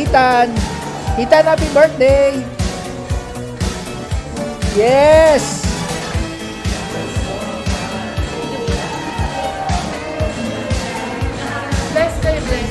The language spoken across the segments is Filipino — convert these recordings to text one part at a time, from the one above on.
Ethan. Ethan, happy birthday! Yes! Bless kayo, bless.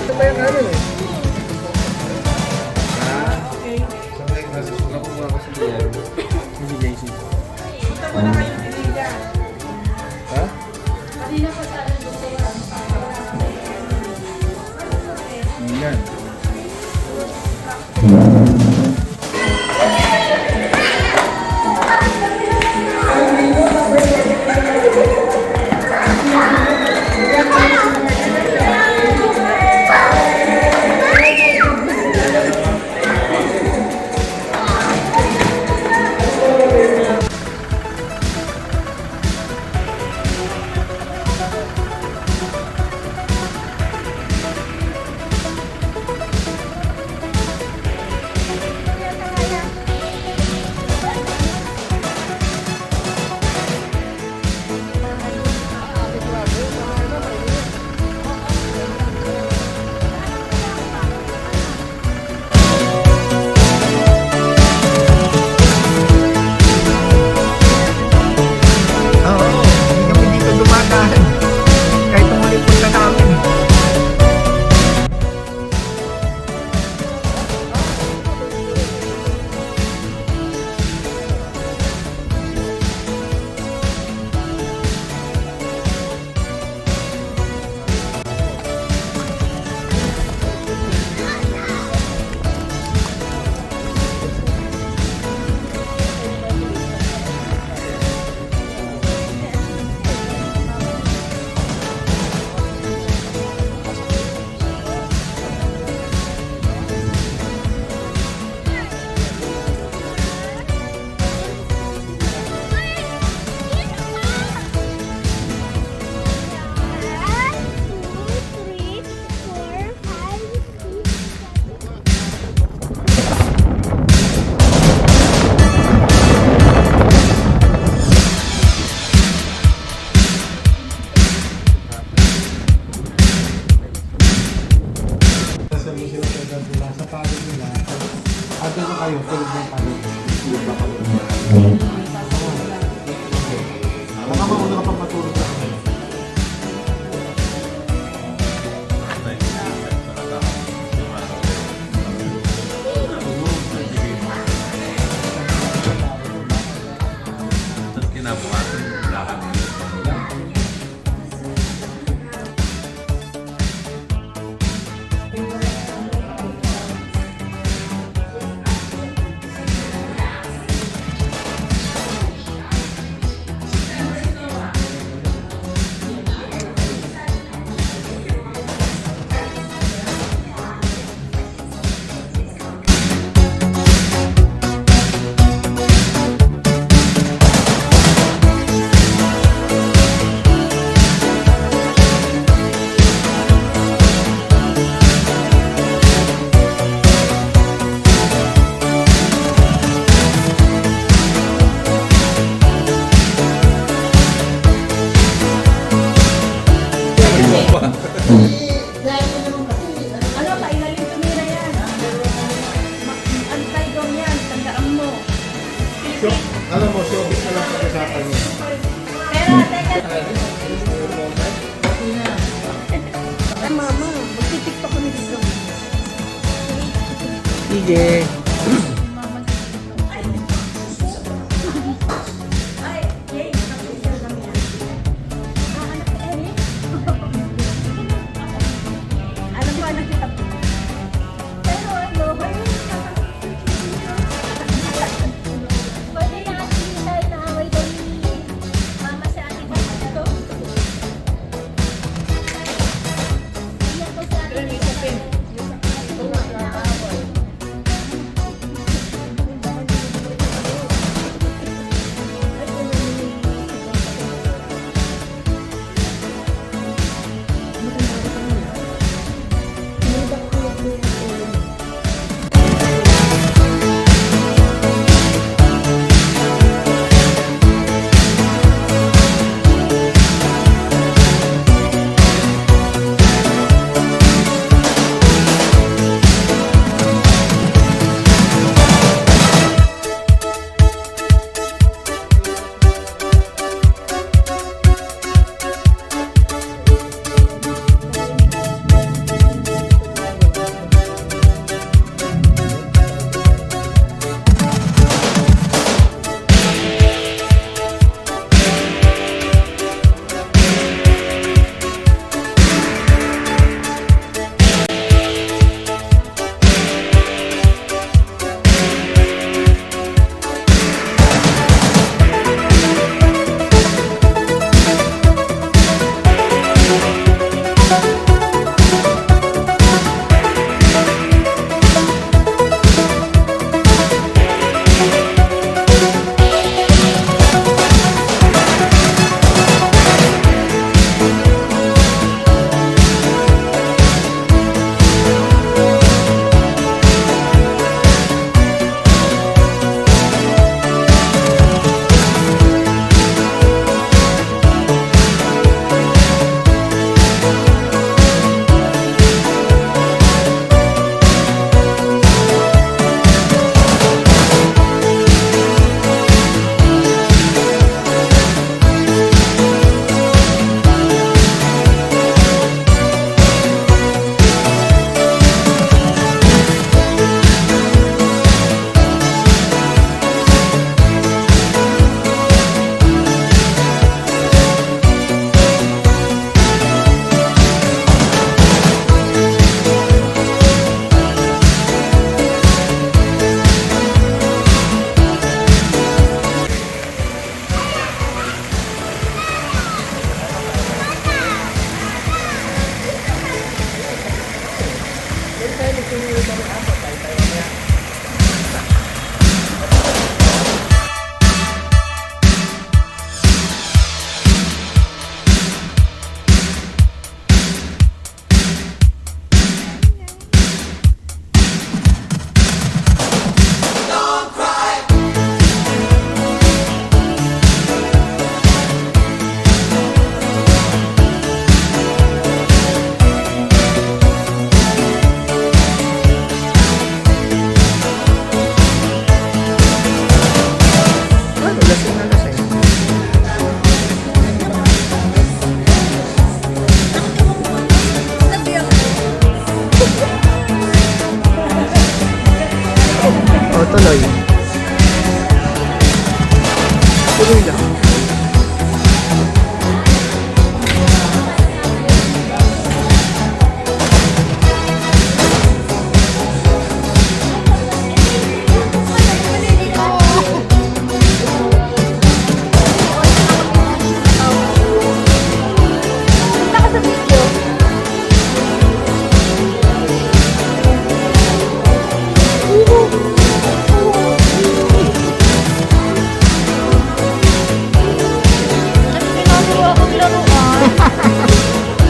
Ito ba yung ano eh? Hindi JC. Ha? Kanina pa sa alam gusto ko lang. Yan. Sa palig nila, ato na kayo, tulog ng palig. Baka mauna ka pang matulog na kayo. Alam mo, showbiz na lang pag-usapan niya. Pero, teka, Sige. Alam mo, nakita ko. Pero ano, pwede na atin tayo na away daw ni mama sa ating bata to. Iyan to sa ating tuloy. Tuloy lang.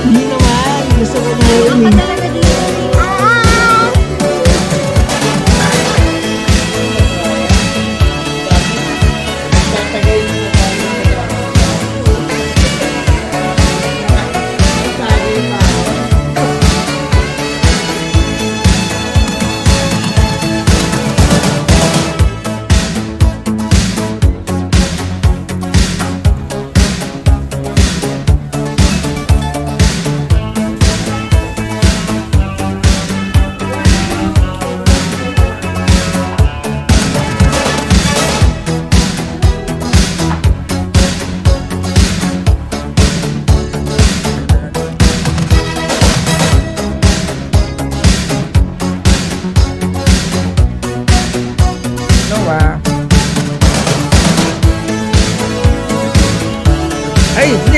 Hindi naman. Gusto ko na yun eh.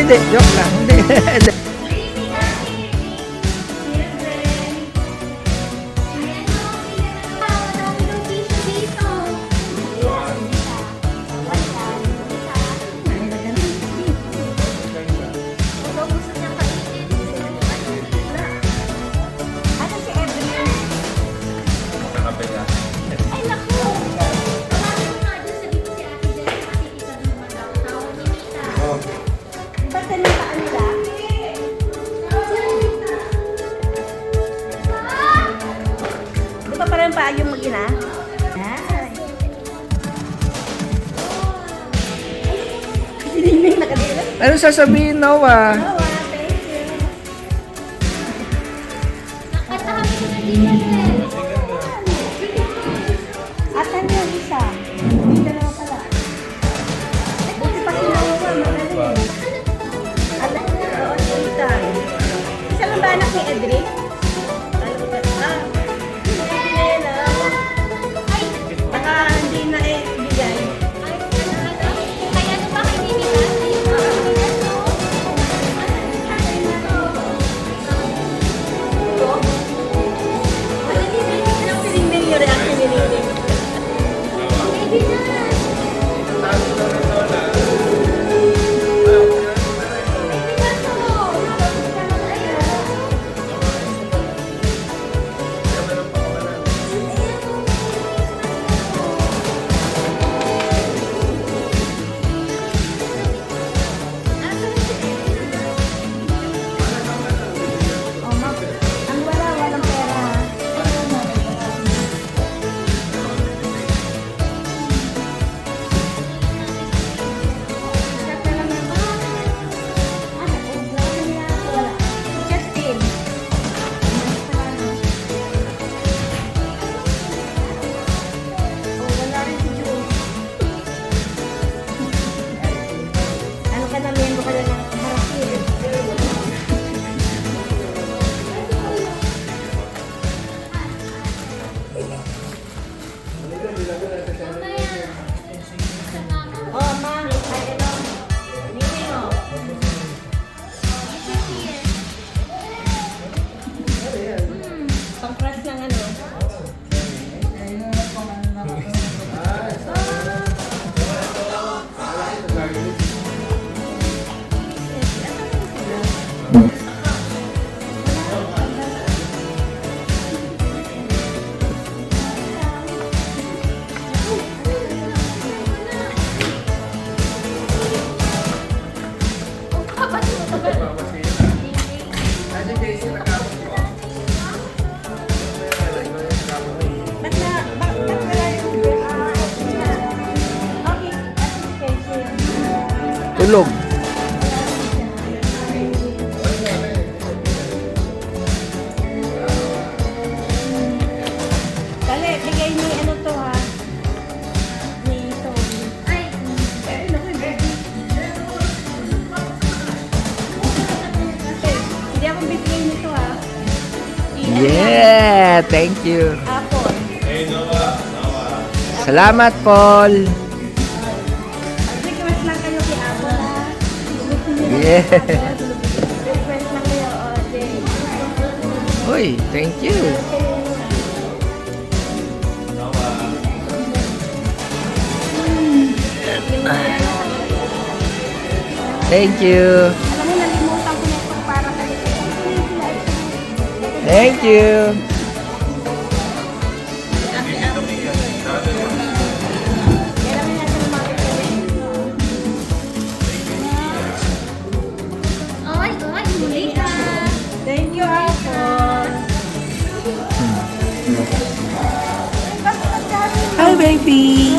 Hindi, joke lang. Hindi. Ay, naku! Marami ko nga dyan, sabi ko si Ate Jen, kasi isa naman daw tawag ni Tita. Ba't tinitaan nila? Di ba parang paa yung mag-ina? Ay. Siniming nakadila. Ano sasabihin, Noah? Oh, thank you. Nakanta kami ko na Tita Jen. Asan yung isa? Dito naman pala. Buti pa sinawa, magaling. Alam ko, oo, dito. Isa lang ba anak ni Edric? Alam ko ba? Hindi na. Baka hindi na bigay. Ay, kaya ano ba kay Tita? Anong pinignan yung reaction ni Nini? Oh, ma. Ang walang pera. Siya pa lang naman. Wala niya. Wala. Justin. Oh, wala rin si Jules. Ano ka na, miyembro ka na ng Harakiri. Oh, ma. Ay, ito. Meeting, oh. Pang-crush ng ano. Ba't wala yung okay, application. Tulog. Dali, bigay ni ano to ha. Ni Tony. Ay, Ay, naku, baby. Hindi ako bibigay nito ha. Yeah, thank you. Apple. Salamat, Paul. Request lang kayo kay Apple ha. Yeah. Request lang kayo, okay. Uy, thank you. Thank you. Alam mo, nalimutan ko na ito para kayo. Thank you. Kailangan natin lumapit sa ay, huli ka. Thank you, Apple. Hi, baby.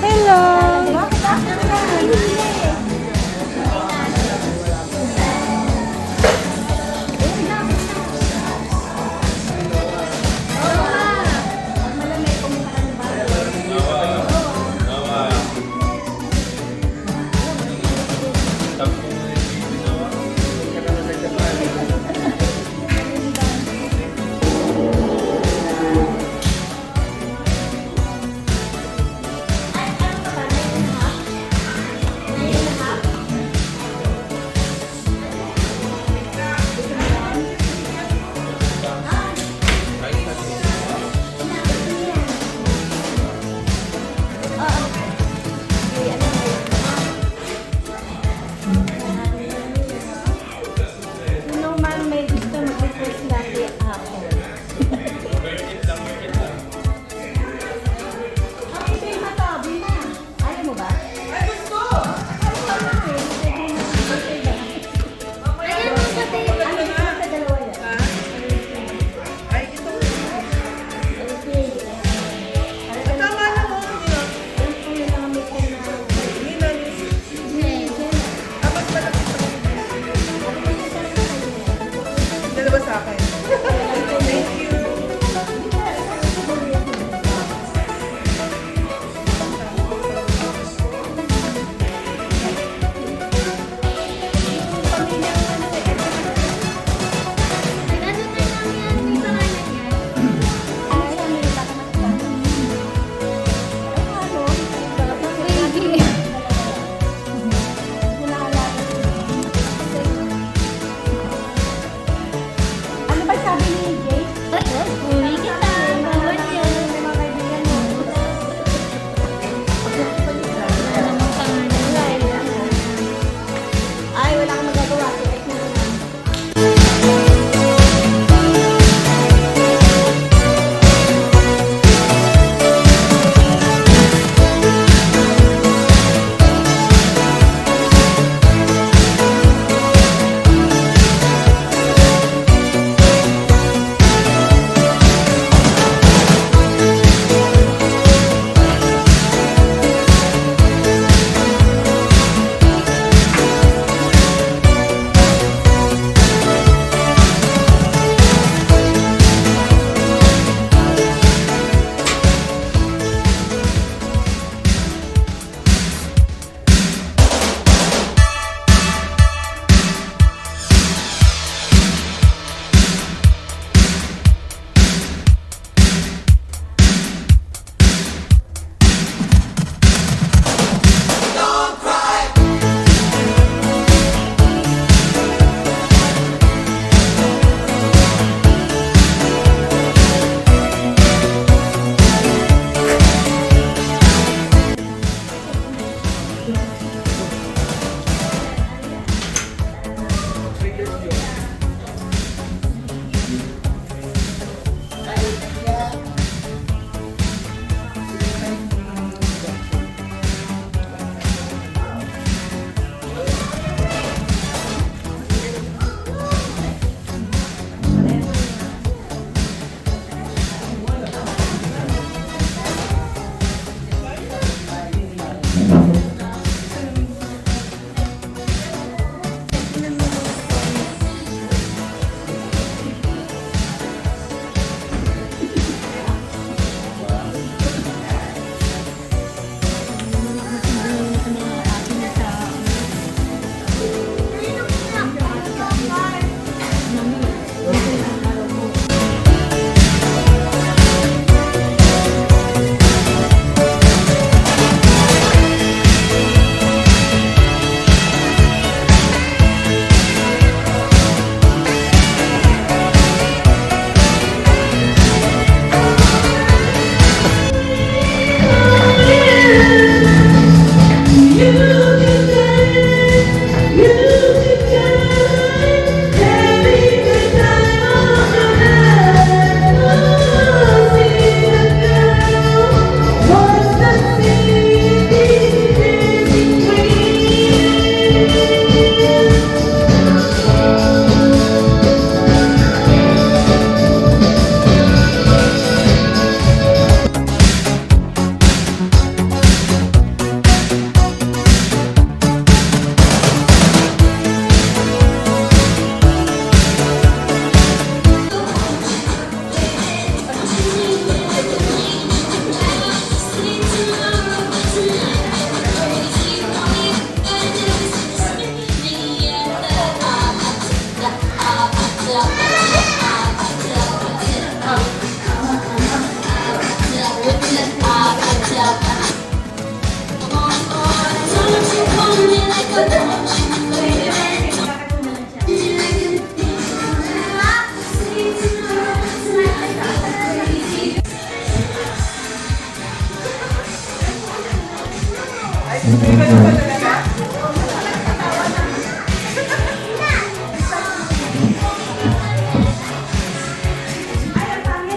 Hello. Bakit ako na?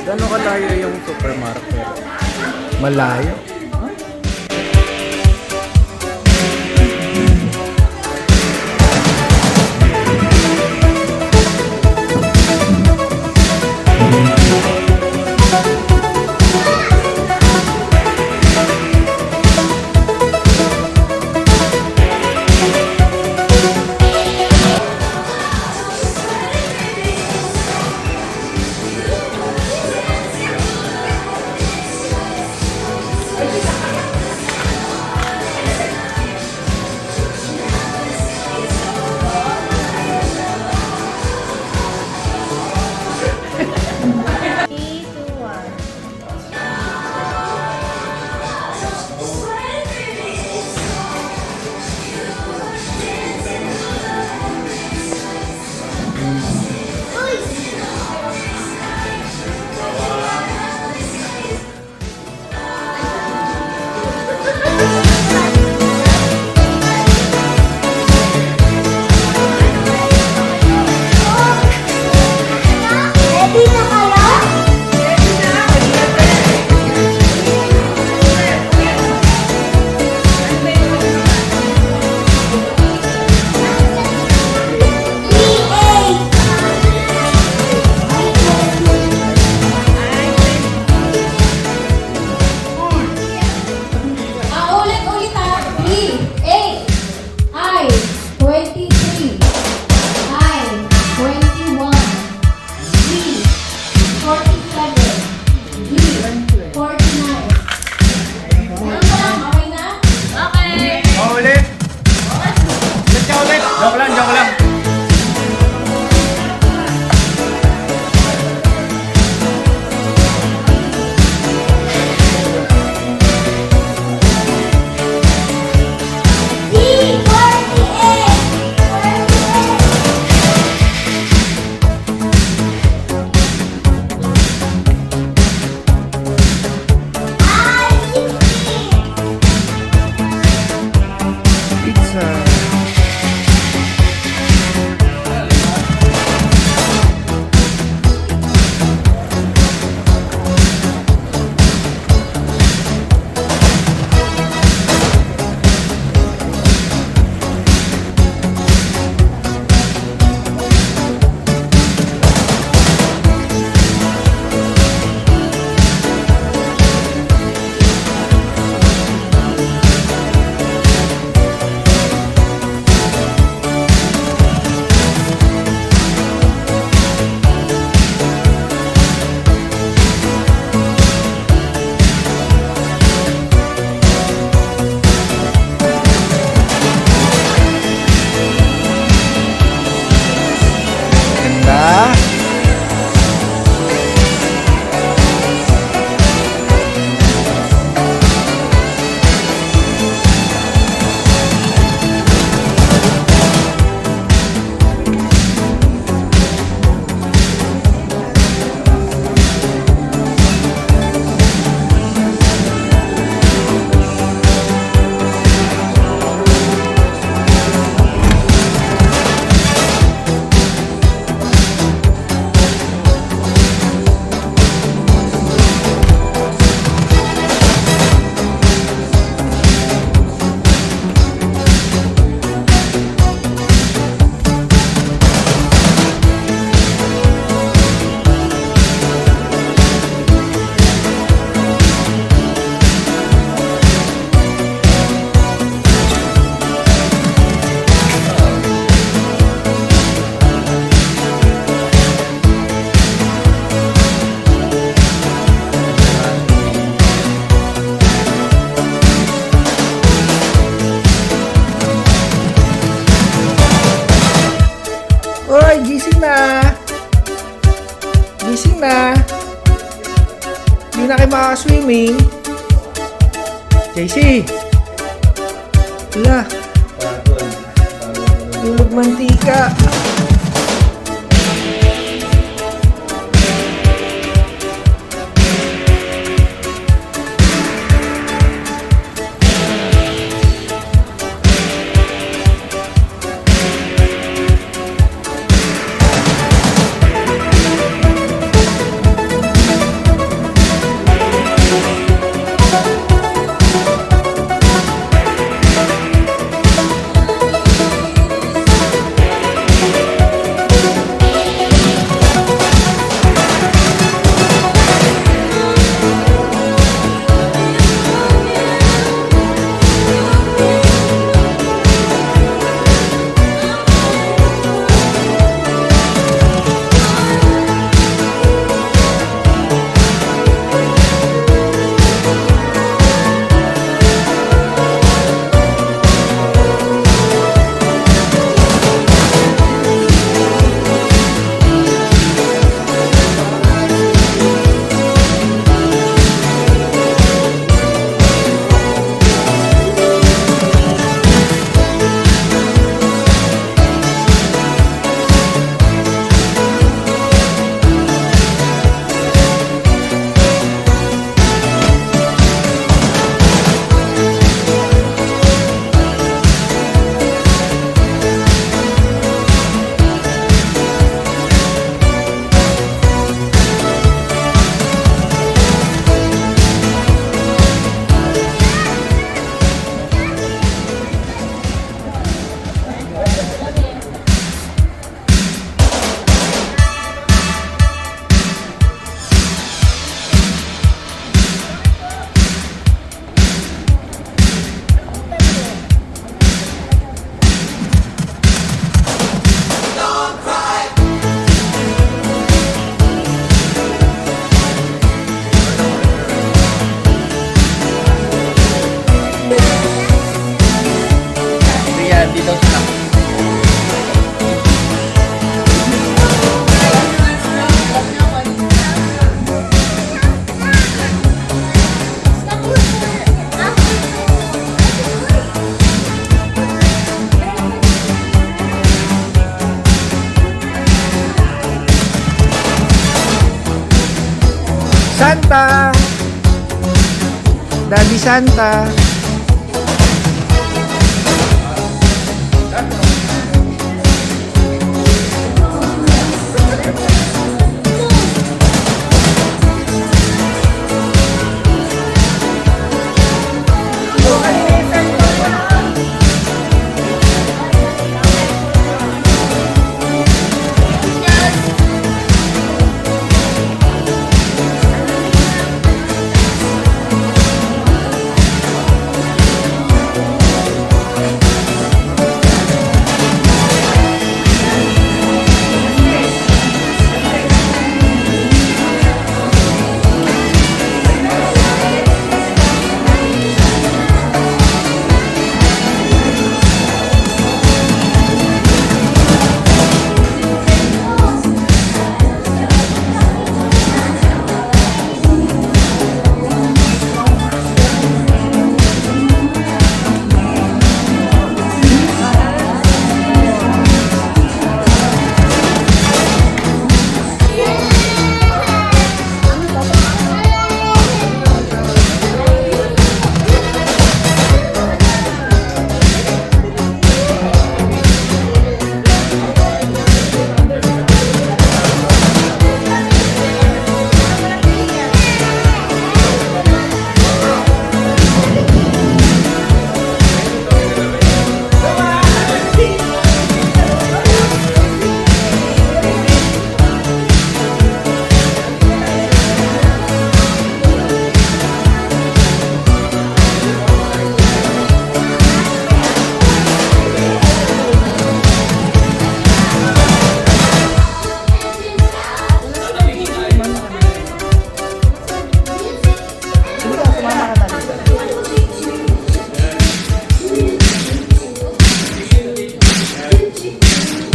Gano'n kalayo yung supermarket? Malayo. Ready na kayo? Ulit-ulit ha. 3, 8, I, 23, I, 21, D, 47, D, 49. Okay na? Okay. Oh, ulit! Ulit ka ulit! Joke lang, joke lang! D, 48. Pizza. Ganda. Oy, gising na! Gising na! Hindi na kayo makaka-swimming. JC! Wala. mantika. Santa, Daddy Santa.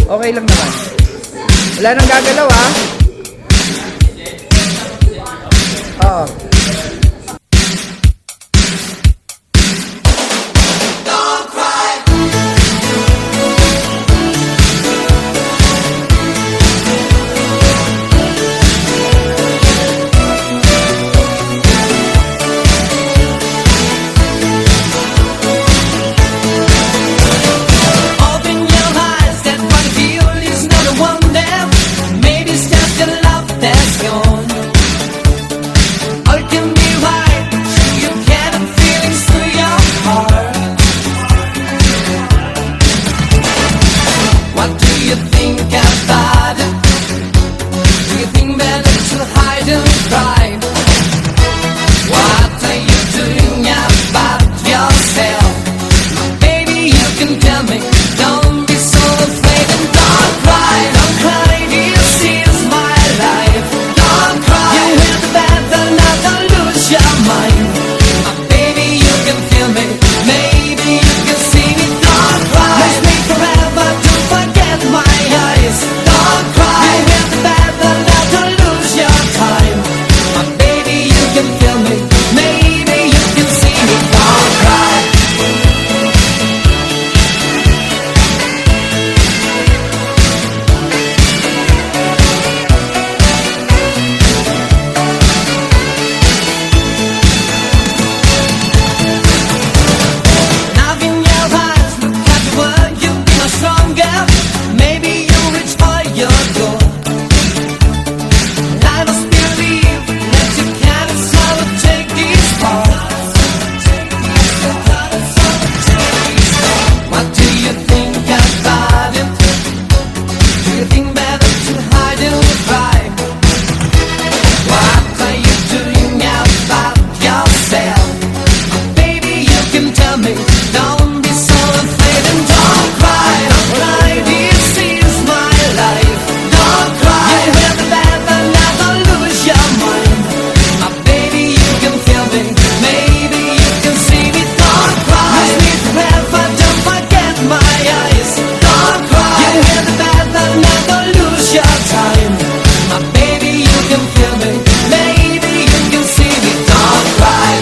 Okay lang naman. Wala nang gagalaw ha. Oo. your door. I must believe that you can solve take these parts. What do you think about it? Do you think better to hide and cry? What are you doing about yourself? Baby, you can tell me. Don't be so afraid and don't cry. Don't cry, this is my life. Don't cry. You will be bad but never lose your mind. My baby, you can feel me. Maybe you can see me. Don't cry. Lose me forever, don't forget my eyes. Don't cry. You will be bad but never lose your time. My baby, you can feel me. Maybe you can see me. Don't cry.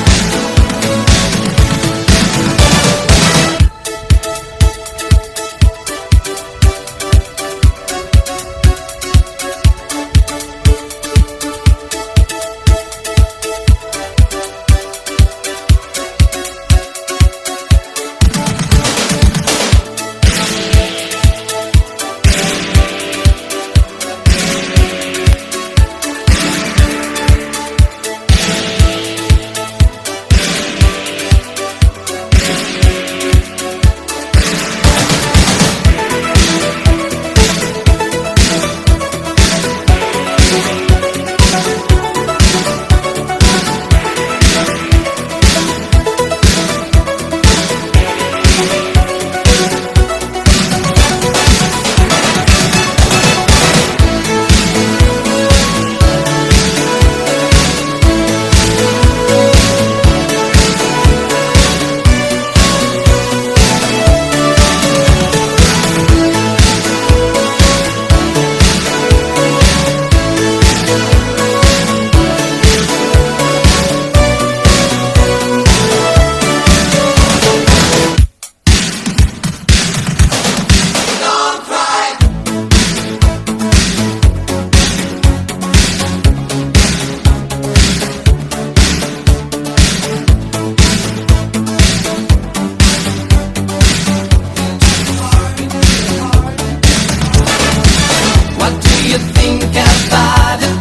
What do you think about it?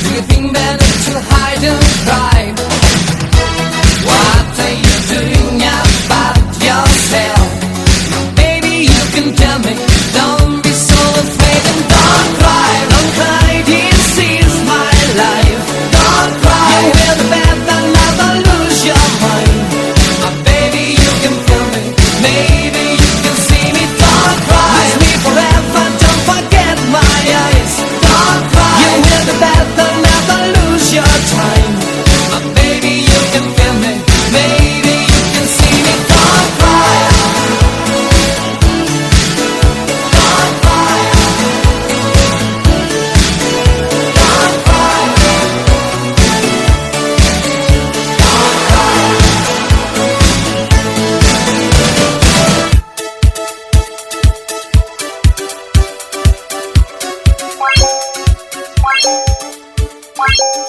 Do you think better to hide and cry? What are you doing about yourself? Baby, you can tell me. Don't be so afraid and don't cry. Don't cry, this is my life. Don't cry. You will be bad but never lose your mind. Baby, you can feel me. Maybe you can see me. Don't cry. Lose me forever. Don't forget my eyes. Don't cry. You will be bad but never lose your time. Baby, you can feel me. Maybe you can see me. Don't cry. Don't cry. Don't cry. Wow.